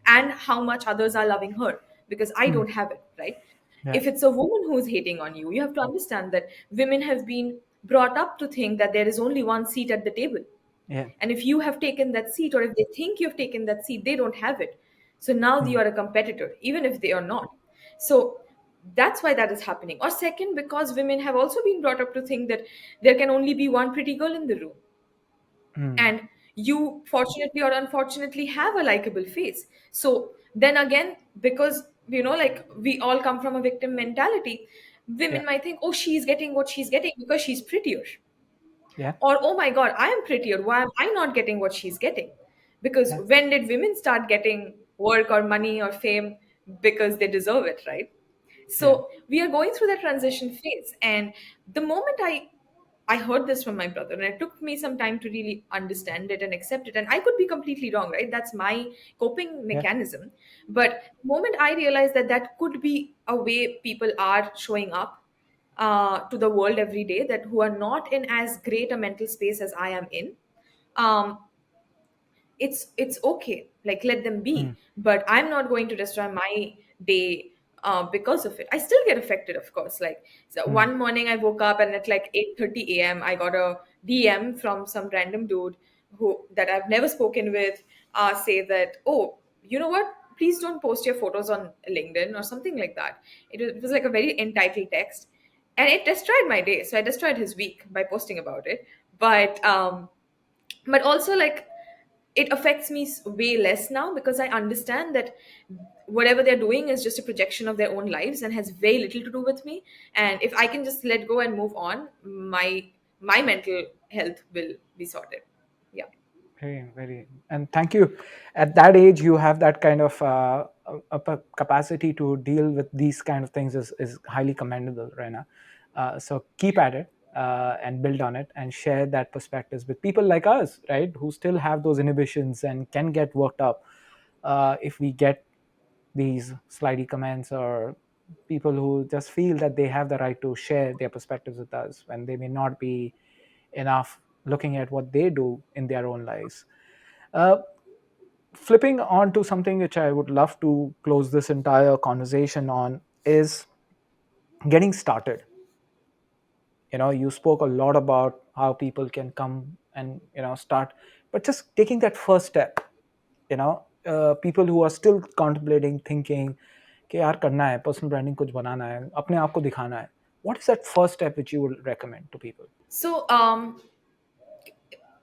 and how much others are loving her because I Mm. don't have it, right? Yeah. If it's a woman who's hating on you, you have to understand that women have been brought up to think that there is only one seat at the table, Yeah. and if you have taken that seat, or if they think you've taken that seat, they don't have it. So now you Mm. are a competitor, even if they are not. So that's why that is happening. Or second, because women have also been brought up to think that there can only be one pretty girl in the room. Mm. And you fortunately or unfortunately have a likable face. So then again, because like we all come from a victim mentality, Yeah. women might think, oh, she's getting what she's getting because she's prettier. Yeah. Or, oh my God, I am prettier. Why am I not getting what she's getting? Because Yeah. when did women start getting work or money or fame? Because they deserve it, right? Yeah. So we are going through that transition phase. And the moment I heard this from my brother, and it took me some time to really understand it and accept it. And I could be completely wrong, right? That's my coping Yeah. mechanism. But the moment I realized that that could be a way people are showing up to the world every day, that who are not in as great a mental space as I am in, um, it's okay, like let them Hmm. be, but I'm not going to destroy my day because of it. I still get affected, of course. Like, so Hmm. one morning I woke up and at like 8:30 a.m. I got a DM from some random dude who that I've never spoken with, say that, oh, you know what, please don't post your photos on LinkedIn or something like that. It was like a very entitled text, and it destroyed my day. So I destroyed his week by posting about it. But also, like, it affects me way less now because I understand that whatever they're doing is just a projection of their own lives and has very little to do with me. And if I can just let go and move on, my mental health will be sorted. Yeah. Very, very, and thank you. At that age, you have that kind of capacity to deal with these kind of things is highly commendable, Raina. So keep at it and build on it and share that perspectives with people like us, right? Who still have those inhibitions and can get worked up if we get these slidey comments or people who just feel that they have the right to share their perspectives with us when they may not be enough looking at what they do in their own lives. Uh, Flipping on to something which I would love to close this entire conversation on is getting started. You spoke a lot about how people can come and start, but just taking that first step. People who are still contemplating, thinking कि यार करना है, personal branding कुछ बनाना है, अपने आप को दिखाना है. What is that first step which you would recommend to people? So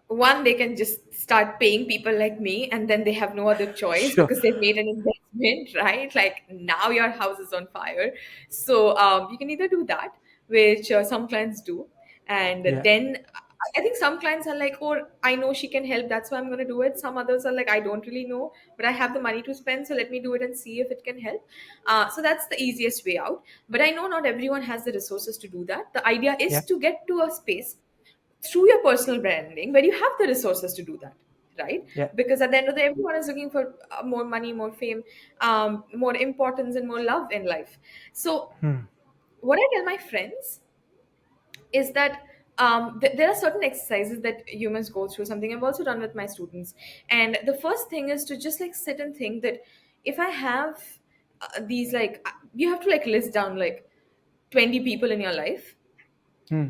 one, they can just start paying people like me, and then they have no other choice Sure. because they've made an investment, right? Like, now your house is on fire. So you can either do that, which some clients do, and Yeah. then I think some clients are like, oh, I know she can help, that's why I'm going to do it. Some others are like, I don't really know, but I have the money to spend, so let me do it and see if it can help. So that's the easiest way out. But I know not everyone has the resources to do that. The idea is Yeah. to get to a space through your personal branding where you have the resources to do that, right? Yeah. Because at the end of the day, everyone is looking for more money, more fame, more importance, and more love in life. So Hmm. what I tell my friends is that there are certain exercises that you must go through. Something I've also done with my students, and the first thing is to just like sit and think that if I have these, like, you have to like list down like 20 people in your life Hmm.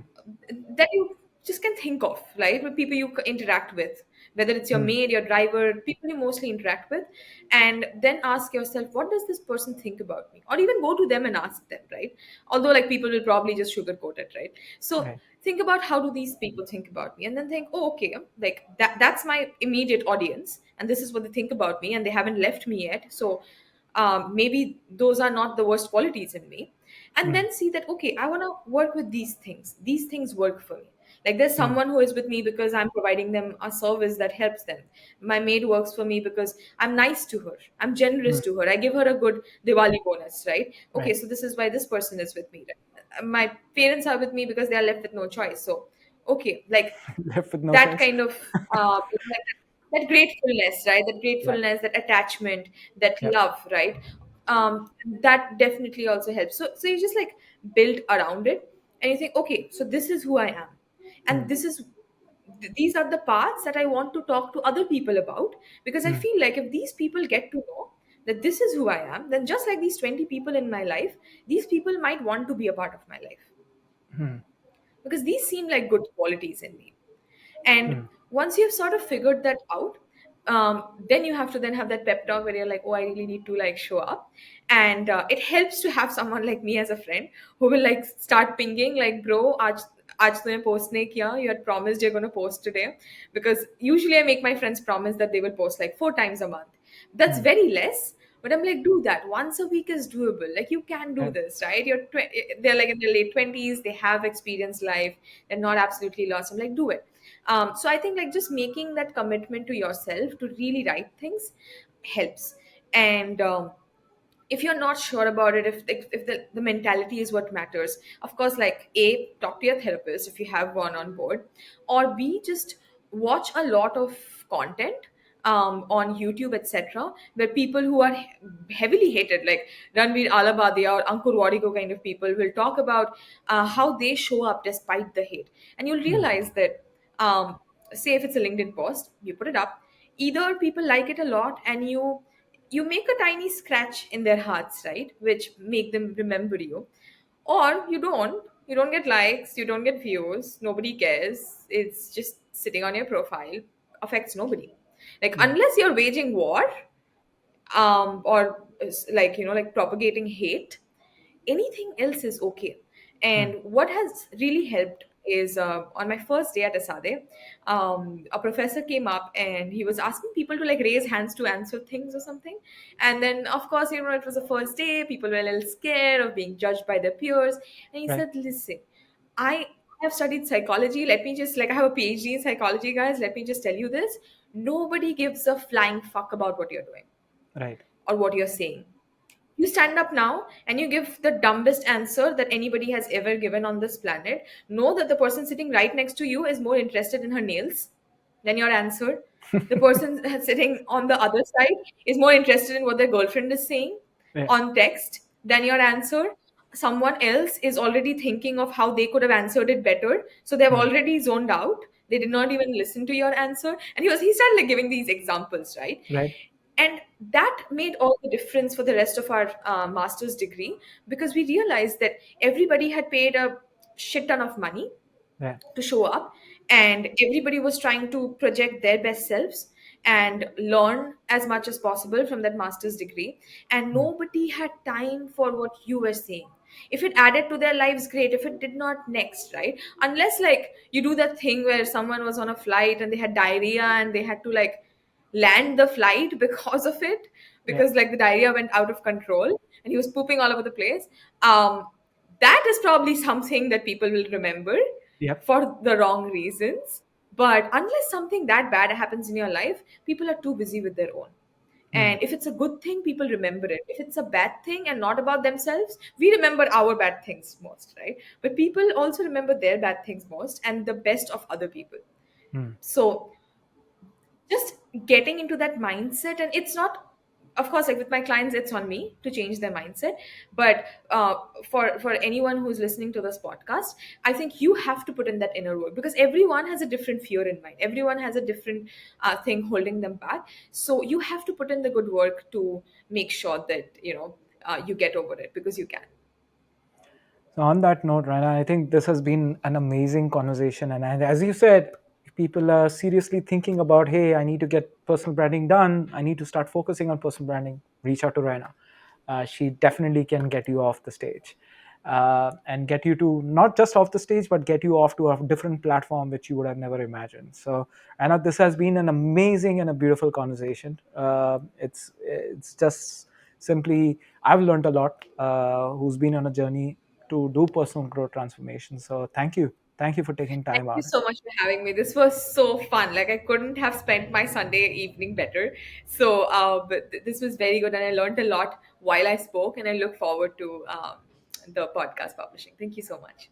that you just can think of, right? With people you interact with, whether it's your Hmm. maid, your driver, people you mostly interact with, and then ask yourself, what does this person think about me? Or even go to them and ask them, right? Although, like, people will probably just sugarcoat it, right? So Right. think about how do these people think about me, and then think, oh, okay, like that's my immediate audience, and this is what they think about me, and they haven't left me yet. So maybe those are not the worst qualities in me. And Hmm. then see that, okay, I want to work with these things work for me. Like, there's Hmm. someone who is with me because I'm providing them a service that helps them. My maid works for me because I'm nice to her, I'm generous Hmm. to her, I give her a good Diwali bonus, right? Okay, Right. so this is why this person is with me. My parents are with me because they are left with no choice. So okay, like, Left with no that choice. kind of like that gratefulness, right? That Yeah. gratefulness, that attachment, that Yeah. love, right? That definitely also helps. So you just like build around it, and you think, okay, so this is who I am, Hmm. and these are the paths that I want to talk to other people about, because I Hmm. feel like if these people get to know that this is who I am, then just like these 20 people in my life, these people might want to be a part of my life, Hmm. because these seem like good qualities in me. And Hmm. once you've sort of figured that out, then you have to then have that pep talk where you're like, oh, I really need to like show up. And it helps to have someone like me as a friend who will like start pinging like, bro, aaj, आज तूने post नहीं किया, you had promised you're going to post today, because usually I make my friends promise that they will post like 4 times a month. That's Mm. very less, but I'm like, do that once a week is doable. Like, you can do Right. this, right? They're like in their late 20s, they have experienced life, they're not absolutely lost. I'm like, do it. So I think like just making that commitment to yourself to really write things helps. And if you're not sure about it, if the mentality is what matters, of course, like, A, talk to your therapist if you have one on board, or B, just watch a lot of content on YouTube, etc., where people who are heavily hated, like Ranveer Alabadia or Ankur Wariko kind of people, will talk about how they show up despite the hate. And you'll Mm. realize that, say if it's a LinkedIn post, you put it up, either people like it a lot and you make a tiny scratch in their hearts, right, which make them remember you, or you don't get likes, you don't get views, nobody cares, it's just sitting on your profile, affects nobody. Like, Yeah. unless you're waging war, or like, like propagating hate, anything else is okay. Mm. And what has really helped is, on my first day at Asade, a professor came up and he was asking people to like raise hands to answer things or something. And then, of course, it was the first day, people were a little scared of being judged by their peers. And he Right. said, listen, I have studied psychology. Let me just, like, I have a PhD in psychology, guys. Let me just tell you this. Nobody gives a flying fuck about what you're doing Right. or what you're saying. You stand up now and you give the dumbest answer that anybody has ever given on this planet. Know that the person sitting right next to you is more interested in her nails than your answer. The person sitting on the other side is more interested in what their girlfriend is saying Yeah. on text than your answer. Someone else is already thinking of how they could have answered it better. So they've Mm. already zoned out. They did not even listen to your answer. And he started like giving these examples, right? Right. And that made all the difference for the rest of our master's degree, because we realized that everybody had paid a shit ton of money Yeah. to show up, and everybody was trying to project their best selves and learn as much as possible from that master's degree, and Mm. nobody had time for what you were saying. If it added to their lives, great. If it did not, next, right? Unless like you do that thing where someone was on a flight and they had diarrhea and they had to like land the flight because of it, Yeah. because like the diarrhea went out of control and he was pooping all over the place. That is probably something that people will remember Yep. for the wrong reasons. But unless something that bad happens in your life, people are too busy with their own. Mm. And if it's a good thing, people remember it. If it's a bad thing and not about themselves, we remember our bad things most, right? But people also remember their bad things most and the best of other people. Mm. So just getting into that mindset, and it's not, of course, like with my clients, it's on me to change their mindset. But for anyone who's listening to this podcast, I think you have to put in that inner work, because everyone has a different fear in mind, everyone has a different thing holding them back. So you have to put in the good work to make sure that you get over it, because you can. So on that note, Rana, I think this has been an amazing conversation. And as you said, if people are seriously thinking about, hey, I need to get personal branding done, I need to start focusing on personal branding, reach out to Raina. She definitely can get you off the stage, and get you to not just off the stage, but get you off to a different platform which you would have never imagined. So, Anna, this has been an amazing and a beautiful conversation. It's just simply I've learned a lot. Who's been on a journey to do personal growth transformation. So thank you for taking Thank time you out. so much for having me. This was so fun. Like, I couldn't have spent my Sunday evening better. So, but this was very good, and I learned a lot while I spoke. And I look forward to the podcast publishing. Thank you so much.